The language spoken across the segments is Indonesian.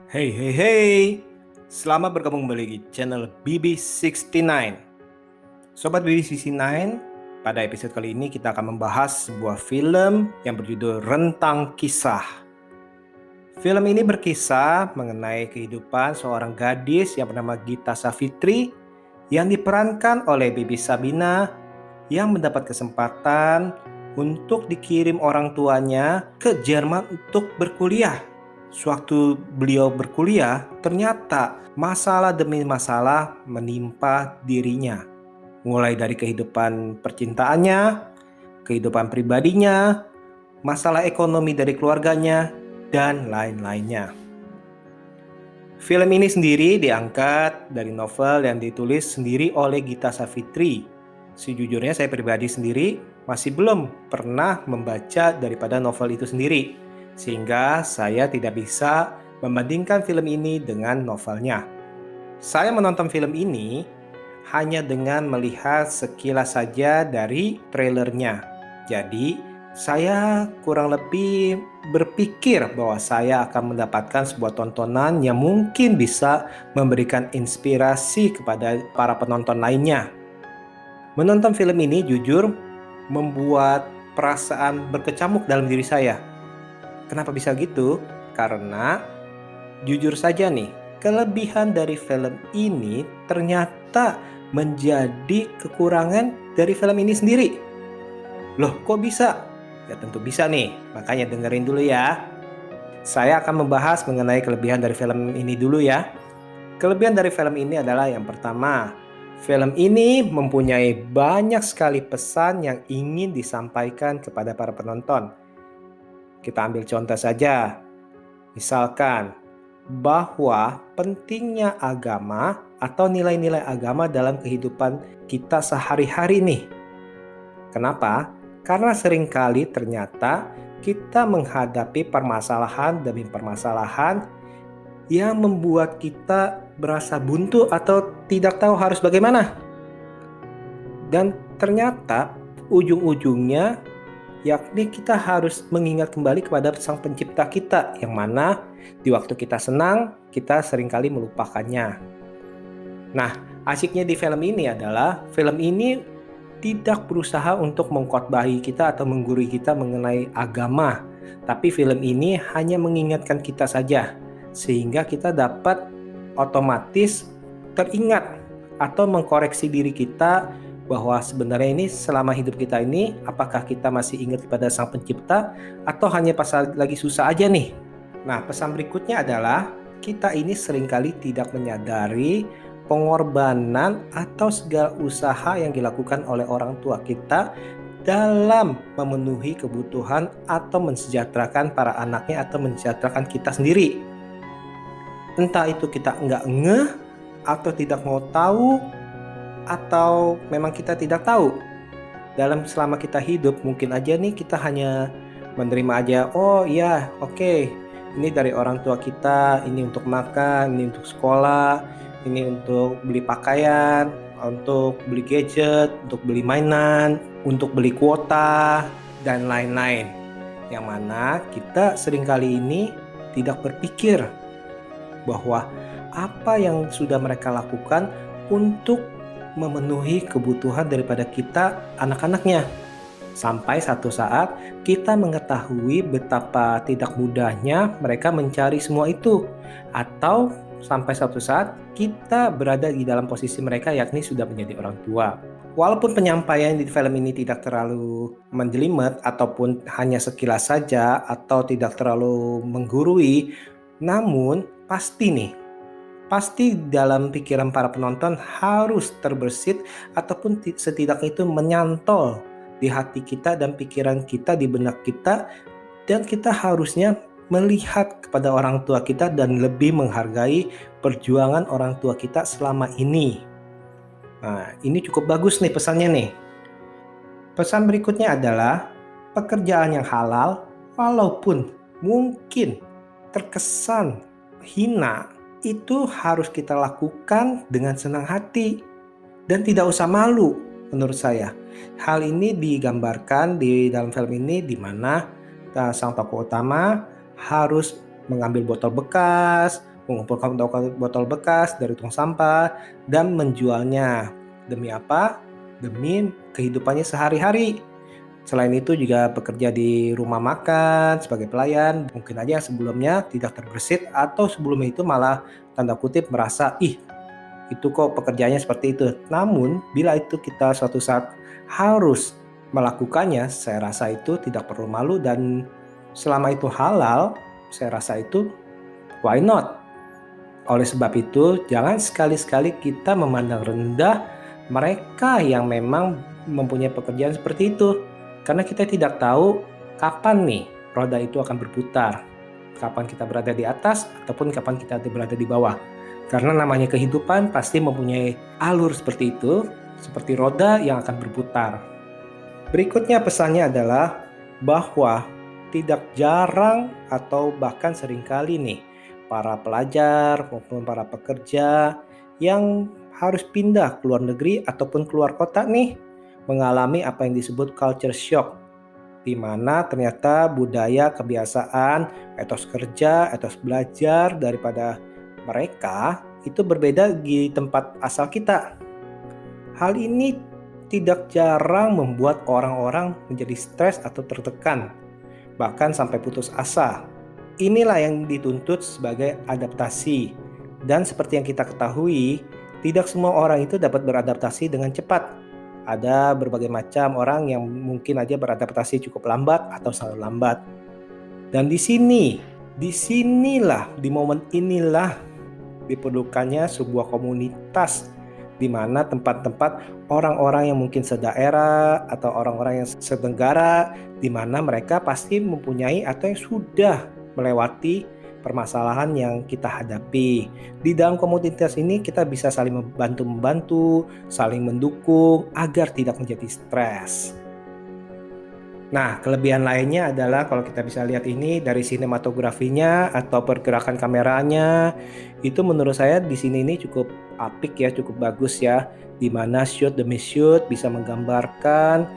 Hey hey hey, selamat bergabung kembali di channel BB69. Sobat BB69, pada episode kali ini kita akan membahas sebuah film yang berjudul Rentang Kisah. Film ini berkisah mengenai kehidupan seorang gadis yang bernama Gita Savitri yang diperankan oleh Baby Sabina yang mendapat kesempatan untuk dikirim orang tuanya ke Jerman untuk berkuliah. Sewaktu beliau berkuliah, ternyata masalah demi masalah menimpa dirinya. Mulai dari kehidupan percintaannya, kehidupan pribadinya, masalah ekonomi dari keluarganya, dan lain-lainnya. Film ini sendiri diangkat dari novel yang ditulis sendiri oleh Gita Savitri. Sejujurnya saya pribadi sendiri masih belum pernah membaca daripada novel itu sendiri, sehingga saya tidak bisa membandingkan film ini dengan novelnya. Saya menonton film ini hanya dengan melihat sekilas saja dari trailernya. Jadi, saya kurang lebih berpikir bahwa saya akan mendapatkan sebuah tontonan yang mungkin bisa memberikan inspirasi kepada para penonton lainnya. Menonton film ini jujur membuat perasaan berkecamuk dalam diri saya. Kenapa bisa gitu? Karena jujur saja nih, kelebihan dari film ini ternyata menjadi kekurangan dari film ini sendiri. Loh, kok bisa? Ya tentu bisa nih, makanya dengerin dulu ya. Saya akan membahas mengenai kelebihan dari film ini dulu ya. Kelebihan dari film ini adalah yang pertama, film ini mempunyai banyak sekali pesan yang ingin disampaikan kepada para penonton. Kita ambil contoh saja, misalkan bahwa pentingnya agama atau nilai-nilai agama dalam kehidupan kita sehari-hari nih. Kenapa? Karena seringkali ternyata kita menghadapi permasalahan demi permasalahan yang membuat kita berasa buntu atau tidak tahu harus bagaimana. Dan ternyata ujung-ujungnya yakni kita harus mengingat kembali kepada Sang Pencipta kita, yang mana di waktu kita senang, kita seringkali melupakannya. Nah, asyiknya di film ini adalah film ini tidak berusaha untuk mengkhotbahi kita atau menggurui kita mengenai agama, tapi film ini hanya mengingatkan kita saja, sehingga kita dapat otomatis teringat atau mengkoreksi diri kita bahwa sebenarnya ini selama hidup kita ini apakah kita masih ingat kepada Sang Pencipta atau hanya pas lagi susah aja nih. Nah, pesan berikutnya adalah kita ini seringkali tidak menyadari pengorbanan atau segala usaha yang dilakukan oleh orang tua kita dalam memenuhi kebutuhan atau mensejahterakan para anaknya atau mensejahterakan kita sendiri. Entah itu kita nggak ngeh atau tidak mau tahu, atau memang kita tidak tahu. Selama kita hidup mungkin aja nih kita hanya menerima aja, oh iya oke, ini dari orang tua kita, ini untuk makan, ini untuk sekolah, ini untuk beli pakaian, untuk beli gadget, untuk beli mainan, untuk beli kuota, dan lain-lain. Yang mana kita seringkali ini tidak berpikir bahwa apa yang sudah mereka lakukan untuk memenuhi kebutuhan daripada kita anak-anaknya. Sampai satu saat kita mengetahui betapa tidak mudahnya mereka mencari semua itu. Atau sampai satu saat kita berada di dalam posisi mereka, yakni sudah menjadi orang tua. Walaupun penyampaian di film ini tidak terlalu menjelimet ataupun hanya sekilas saja atau tidak terlalu menggurui, namun pasti dalam pikiran para penonton harus terbersit ataupun setidaknya itu menyantol di hati kita dan pikiran kita, di benak kita, dan kita harusnya melihat kepada orang tua kita dan lebih menghargai perjuangan orang tua kita selama ini. Nah, ini cukup bagus nih pesannya nih. Pesan berikutnya adalah pekerjaan yang halal walaupun mungkin terkesan hina, itu harus kita lakukan dengan senang hati dan tidak usah malu menurut saya. Hal ini digambarkan di dalam film ini di mana sang tokoh utama harus mengambil botol bekas, mengumpulkan botol bekas dari tong sampah dan menjualnya. Demi apa? Demi kehidupannya sehari-hari. Selain itu juga bekerja di rumah makan sebagai pelayan, mungkin aja yang sebelumnya tidak terbersit atau sebelumnya itu malah tanda kutip merasa, ih itu kok pekerjaannya seperti itu. Namun bila itu kita suatu saat harus melakukannya, saya rasa itu tidak perlu malu dan selama itu halal, saya rasa itu why not? Oleh sebab itu, jangan sekali-sekali kita memandang rendah mereka yang memang mempunyai pekerjaan seperti itu. Karena kita tidak tahu kapan nih roda itu akan berputar. Kapan kita berada di atas ataupun kapan kita berada di bawah. Karena namanya kehidupan pasti mempunyai alur seperti itu, seperti roda yang akan berputar. Berikutnya pesannya adalah bahwa tidak jarang atau bahkan seringkali nih para pelajar maupun para pekerja yang harus pindah ke luar negeri ataupun keluar kota nih mengalami apa yang disebut culture shock, di mana ternyata budaya, kebiasaan, etos kerja, etos belajar daripada mereka itu berbeda di tempat asal kita. Hal ini tidak jarang membuat orang-orang menjadi stres atau tertekan, bahkan sampai putus asa. Inilah yang dituntut sebagai adaptasi. Dan seperti yang kita ketahui, tidak semua orang itu dapat beradaptasi dengan cepat. Ada berbagai macam orang yang mungkin aja beradaptasi cukup lambat atau sangat lambat. Dan disinilah, di momen inilah diperlukannya sebuah komunitas di mana tempat-tempat orang-orang yang mungkin sedaerah atau orang-orang yang senegara, di mana mereka pasti mempunyai atau yang sudah melewati permasalahan yang kita hadapi. Di dalam komunitas ini kita bisa saling membantu, saling mendukung agar tidak menjadi stres. Nah, kelebihan lainnya adalah kalau kita bisa lihat ini dari sinematografinya atau pergerakan kameranya, itu menurut saya di sini ini cukup apik ya, cukup bagus ya, di mana shoot demi shoot bisa menggambarkan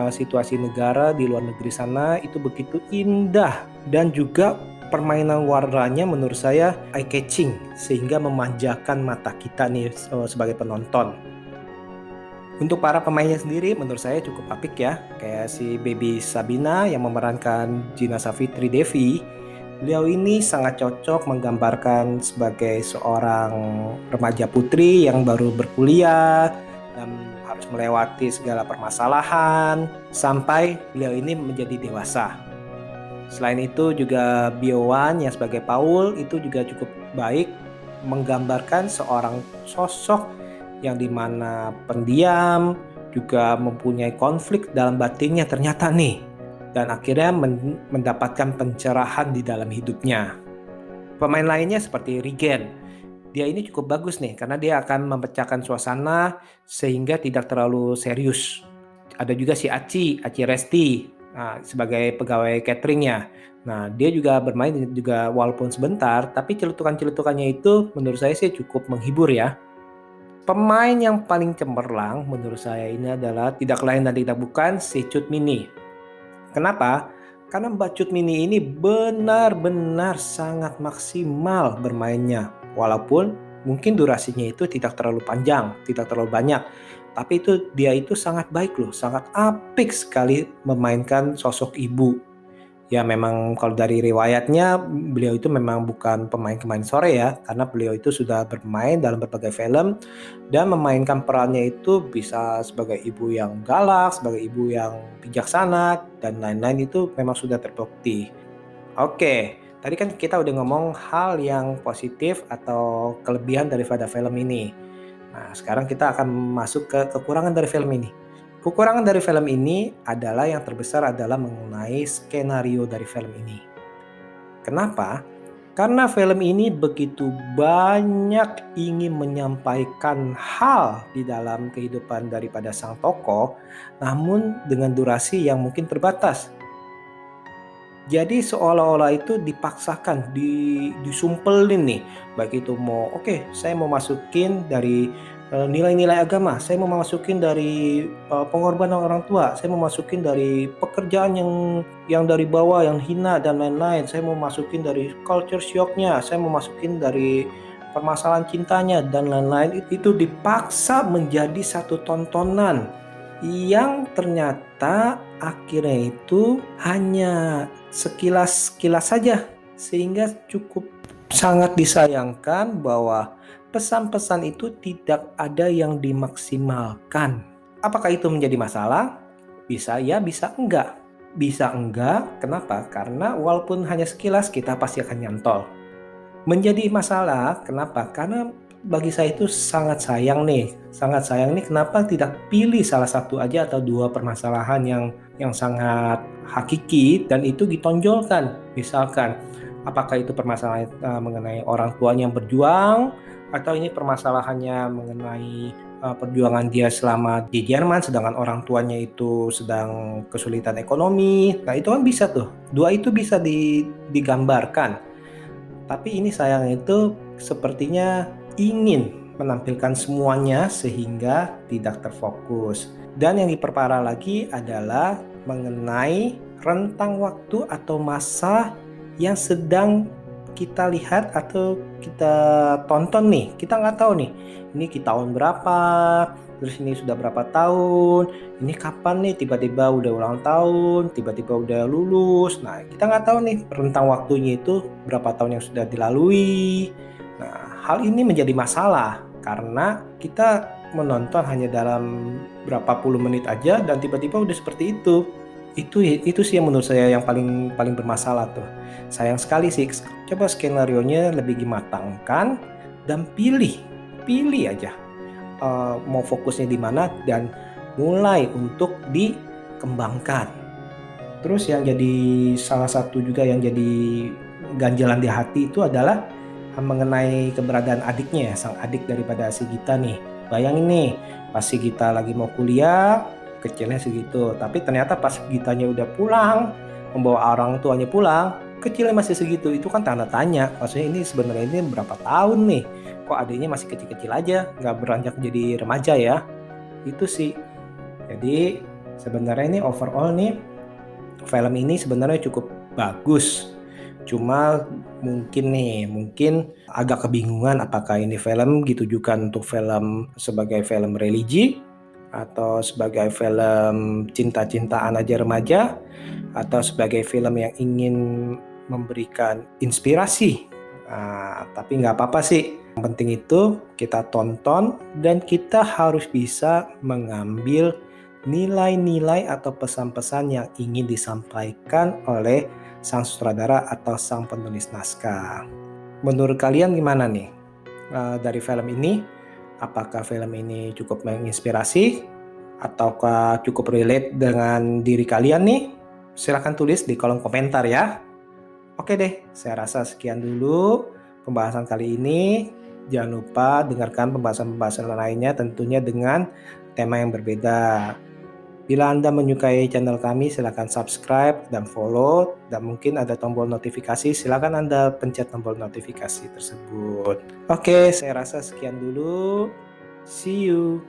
situasi negara di luar negeri sana itu begitu indah dan juga permainan warnanya menurut saya eye catching sehingga memanjakan mata kita nih sebagai penonton. Untuk para pemainnya sendiri menurut saya cukup apik ya. Kayak si Baby Sabina yang memerankan Gina Savitri Devi. Beliau ini sangat cocok menggambarkan sebagai seorang remaja putri yang baru berkuliah dan harus melewati segala permasalahan sampai beliau ini menjadi dewasa. Selain itu juga Biowan yang sebagai Paul itu juga cukup baik menggambarkan seorang sosok yang dimana pendiam, juga mempunyai konflik dalam batinnya ternyata nih, dan akhirnya mendapatkan pencerahan di dalam hidupnya. Pemain lainnya seperti Regen, dia ini cukup bagus nih karena dia akan memecahkan suasana sehingga tidak terlalu serius. Ada juga si Aci Resti sebagai pegawai cateringnya. Nah, dia juga bermain juga walaupun sebentar, tapi celutukan-celutukannya itu menurut saya sih cukup menghibur ya. Pemain yang paling cemerlang menurut saya ini adalah tidak lain dan tidak bukan si Cut Mini. Kenapa? Karena Mbak Cut Mini ini benar-benar sangat maksimal bermainnya. Walaupun mungkin durasinya itu tidak terlalu panjang, tidak terlalu banyak. Tapi dia itu sangat baik loh, sangat apik sekali memainkan sosok ibu. Ya memang kalau dari riwayatnya beliau itu memang bukan pemain sore ya, karena beliau itu sudah bermain dalam berbagai film dan memainkan perannya itu bisa sebagai ibu yang galak, sebagai ibu yang bijaksana dan lain-lain itu memang sudah terbukti. Oke, tadi kan kita udah ngomong hal yang positif atau kelebihan daripada film ini. Nah, sekarang kita akan masuk ke kekurangan dari film ini. Kekurangan dari film ini adalah yang terbesar adalah mengenai skenario dari film ini. Kenapa? Karena film ini begitu banyak ingin menyampaikan hal di dalam kehidupan daripada sang tokoh, namun dengan durasi yang mungkin terbatas. Jadi seolah-olah itu dipaksakan, disumpelin nih. Baik itu saya mau masukin dari nilai-nilai agama, saya mau masukin dari pengorbanan orang tua, saya mau masukin dari pekerjaan yang dari bawah, yang hina dan lain-lain, saya mau masukin dari culture shocknya, saya mau masukin dari permasalahan cintanya dan lain-lain. Itu dipaksa menjadi satu tontonan yang ternyata akhirnya itu hanya sekilas-kilas saja, sehingga cukup sangat disayangkan bahwa pesan-pesan itu tidak ada yang dimaksimalkan. Apakah itu menjadi masalah? Bisa ya, bisa enggak. Bisa enggak, kenapa? Karena walaupun hanya sekilas kita pasti akan nyantol. Menjadi masalah, kenapa? Karena bagi saya itu sangat sayang nih kenapa tidak pilih salah satu aja atau dua permasalahan yang sangat hakiki dan itu ditonjolkan. Misalkan apakah itu permasalahan mengenai orang tuanya yang berjuang, atau ini permasalahannya mengenai perjuangan dia selama di Jerman sedangkan orang tuanya itu sedang kesulitan ekonomi. Nah itu kan bisa tuh, dua itu bisa digambarkan. Tapi ini sayang itu sepertinya ingin menampilkan semuanya sehingga tidak terfokus. Dan yang diperparah lagi adalah mengenai rentang waktu atau masa yang sedang kita lihat atau kita tonton nih. Kita nggak tahu nih, ini kita tahun berapa, terus ini sudah berapa tahun, ini kapan nih tiba-tiba udah ulang tahun, tiba-tiba udah lulus. Nah kita nggak tahu nih rentang waktunya itu berapa tahun yang sudah dilalui. Nah hal ini menjadi masalah karena kita menonton hanya dalam berapa puluh menit aja dan tiba-tiba udah seperti itu. Itu sih yang menurut saya yang paling bermasalah tuh. Sayang sekali sih, coba skenario-nya lebih dimatangkan dan pilih aja mau fokusnya di mana dan mulai untuk dikembangkan. Terus yang jadi salah satu juga yang jadi ganjalan di hati itu adalah mengenai keberadaan adiknya, sang adik daripada si Gita nih. Bayangin nih, pas si Gita lagi mau kuliah, kecilnya segitu. Tapi ternyata pas Gitanya udah pulang, membawa orang tuanya pulang, kecilnya masih segitu. Itu kan tanda tanya. Maksudnya ini sebenarnya ini berapa tahun nih? Kok adiknya masih kecil-kecil aja, nggak beranjak jadi remaja ya? Itu sih. Jadi sebenarnya ini overall nih, film ini sebenarnya cukup bagus. Cuma mungkin agak kebingungan apakah ini film ditujukan untuk film sebagai film religi atau sebagai film cinta-cintaan aja remaja atau sebagai film yang ingin memberikan inspirasi. Tapi nggak apa-apa sih. Yang penting itu kita tonton dan kita harus bisa mengambil nilai-nilai atau pesan-pesan yang ingin disampaikan oleh sang sutradara atau sang penulis naskah. Menurut kalian gimana nih dari film ini? Apakah film ini cukup menginspirasi ataukah cukup relate dengan diri kalian nih? Silahkan tulis di kolom komentar ya. Oke deh, saya rasa sekian dulu pembahasan kali ini. Jangan lupa dengarkan pembahasan-pembahasan lainnya tentunya dengan tema yang berbeda. Bila Anda menyukai channel kami, silakan subscribe dan follow. Dan mungkin ada tombol notifikasi, silakan Anda pencet tombol notifikasi tersebut. Oke, saya rasa sekian dulu. See you.